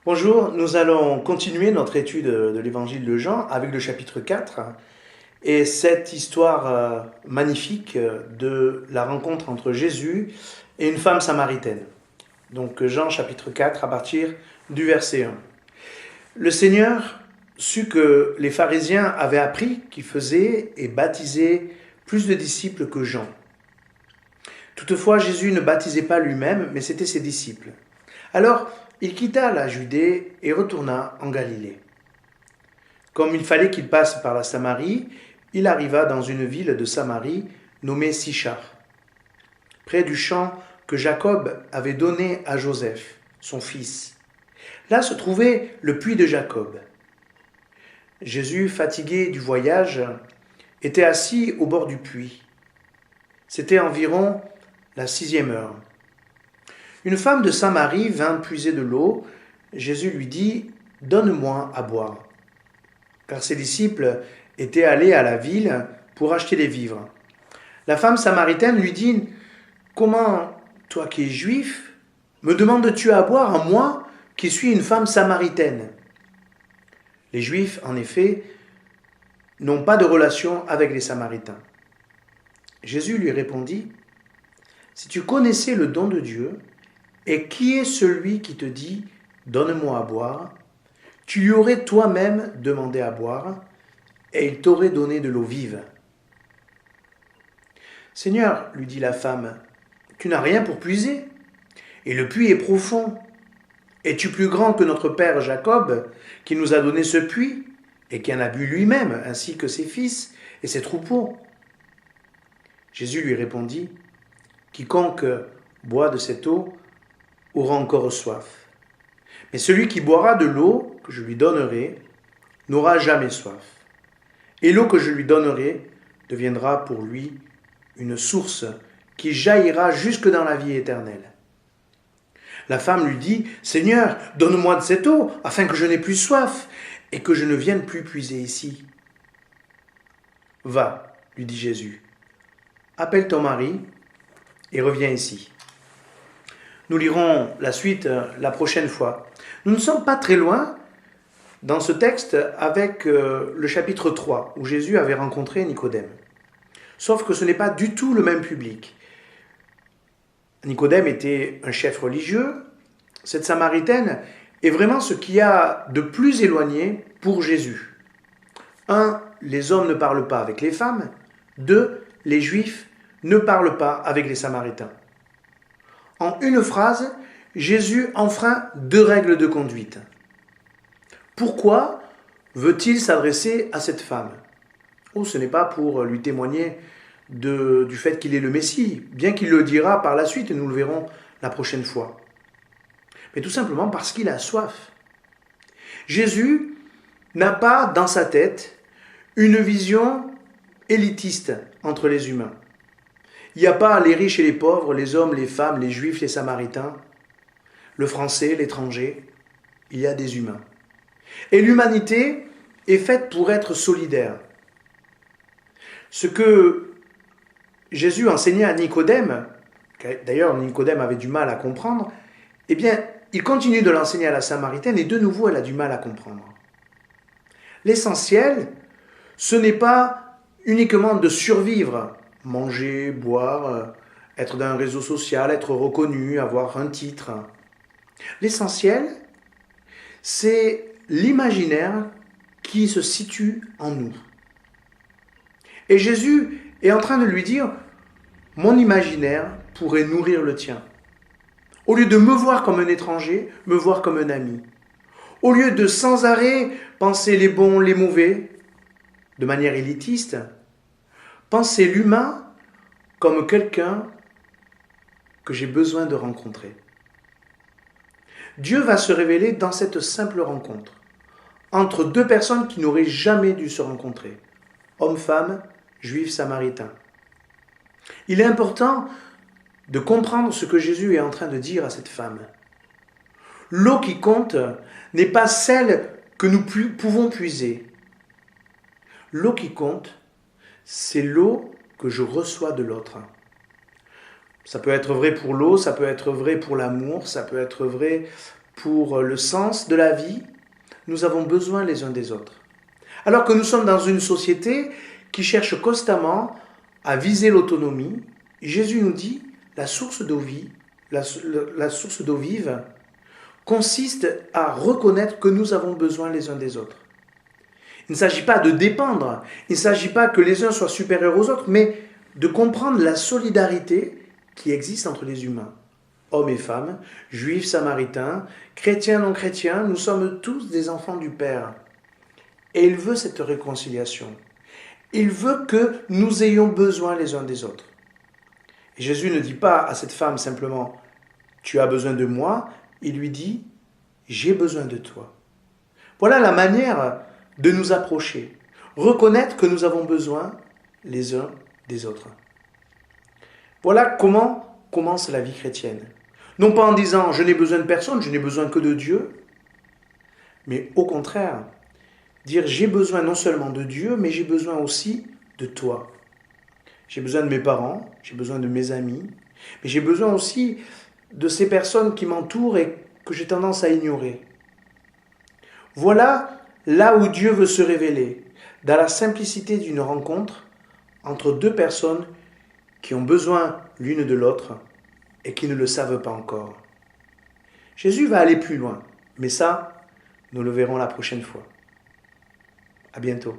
Bonjour, nous allons continuer notre étude de l'évangile de Jean avec le chapitre 4 et cette histoire magnifique de la rencontre entre Jésus et une femme samaritaine. Donc Jean chapitre 4 à partir du verset 1. Le Seigneur sut que les pharisiens avaient appris qu'il faisait et baptisait plus de disciples que Jean. Toutefois, Jésus ne baptisait pas lui-même, mais c'était ses disciples. Alors, il quitta la Judée et retourna en Galilée. Comme il fallait qu'il passe par la Samarie, il arriva dans une ville de Samarie nommée Sichar, près du champ que Jacob avait donné à Joseph, son fils. Là se trouvait le puits de Jacob. Jésus, fatigué du voyage, était assis au bord du puits. C'était environ la 6e heure. Une femme de Samarie vint puiser de l'eau. Jésus lui dit « Donne-moi à boire ». Car ses disciples étaient allés à la ville pour acheter des vivres. La femme samaritaine lui dit « Comment, toi qui es juif, me demandes-tu à boire à moi qui suis une femme samaritaine ?» Les Juifs, en effet, n'ont pas de relation avec les Samaritains. Jésus lui répondit « Si tu connaissais le don de Dieu, et qui est celui qui te dit « Donne-moi à boire », tu lui aurais toi-même demandé à boire, et il t'aurait donné de l'eau vive. « Seigneur, lui dit la femme, tu n'as rien pour puiser, et le puits est profond. Es-tu plus grand que notre père Jacob, qui nous a donné ce puits, et qui en a bu lui-même, ainsi que ses fils et ses troupeaux ?» Jésus lui répondit, « Quiconque boit de cette eau aura encore soif. Mais celui qui boira de l'eau que je lui donnerai n'aura jamais soif. Et l'eau que je lui donnerai deviendra pour lui une source qui jaillira jusque dans la vie éternelle. » La femme lui dit, « Seigneur, donne-moi de cette eau, afin que je n'ai plus soif, et que je ne vienne plus puiser ici. » « Va, lui dit Jésus, appelle ton mari et reviens ici. » Nous lirons la suite la prochaine fois. Nous ne sommes pas très loin dans ce texte avec le chapitre 3, où Jésus avait rencontré Nicodème. Sauf que ce n'est pas du tout le même public. Nicodème était un chef religieux. Cette Samaritaine est vraiment ce qu'il y a de plus éloigné pour Jésus. 1. Les hommes ne parlent pas avec les femmes. 2. Les Juifs ne parlent pas avec les Samaritains. En une phrase, Jésus enfreint 2 règles de conduite. Pourquoi veut-il s'adresser à cette femme ? Oh, ce n'est pas pour lui témoigner du fait qu'il est le Messie, bien qu'il le dira par la suite, et nous le verrons la prochaine fois. Mais tout simplement parce qu'il a soif. Jésus n'a pas dans sa tête une vision élitiste entre les humains. Il n'y a pas les riches et les pauvres, les hommes, les femmes, les juifs, les samaritains, le français, l'étranger. Il y a des humains. Et l'humanité est faite pour être solidaire. Ce que Jésus enseignait à Nicodème, d'ailleurs Nicodème avait du mal à comprendre, eh bien, il continue de l'enseigner à la Samaritaine et de nouveau elle a du mal à comprendre. L'essentiel, ce n'est pas uniquement de survivre, manger, boire, être dans un réseau social, être reconnu, avoir un titre. L'essentiel, c'est l'imaginaire qui se situe en nous. Et Jésus est en train de lui dire, mon imaginaire pourrait nourrir le tien. Au lieu de me voir comme un étranger, me voir comme un ami. Au lieu de sans arrêt penser les bons, les mauvais, de manière élitiste, penser l'humain comme quelqu'un que j'ai besoin de rencontrer. Dieu va se révéler dans cette simple rencontre, entre 2 personnes qui n'auraient jamais dû se rencontrer, homme-femme, juif, samaritain. Il est important de comprendre ce que Jésus est en train de dire à cette femme. L'eau qui compte n'est pas celle que nous pouvons puiser. L'eau qui compte, c'est l'eau que je reçois de l'autre. Ça peut être vrai pour l'eau, ça peut être vrai pour l'amour, ça peut être vrai pour le sens de la vie, nous avons besoin les uns des autres. Alors que nous sommes dans une société qui cherche constamment à viser l'autonomie, Jésus nous dit la source d'eau vive, la source d'eau vive consiste à reconnaître que nous avons besoin les uns des autres. Il ne s'agit pas de dépendre, il ne s'agit pas que les uns soient supérieurs aux autres, mais de comprendre la solidarité qui existe entre les humains. Hommes et femmes, juifs, samaritains, chrétiens, non chrétiens, nous sommes tous des enfants du Père. Et il veut cette réconciliation. Il veut que nous ayons besoin les uns des autres. Et Jésus ne dit pas à cette femme simplement « tu as besoin de moi », il lui dit « j'ai besoin de toi ». Voilà la manière de nous approcher, reconnaître que nous avons besoin les uns des autres. Voilà comment commence la vie chrétienne. Non pas en disant « je n'ai besoin de personne, je n'ai besoin que de Dieu », mais au contraire, dire « j'ai besoin non seulement de Dieu, mais j'ai besoin aussi de toi ». J'ai besoin de mes parents, j'ai besoin de mes amis, mais j'ai besoin aussi de ces personnes qui m'entourent et que j'ai tendance à ignorer. Voilà là où Dieu veut se révéler, dans la simplicité d'une rencontre entre deux personnes qui ont besoin l'une de l'autre et qui ne le savent pas encore. Jésus va aller plus loin, mais ça, nous le verrons la prochaine fois. À bientôt.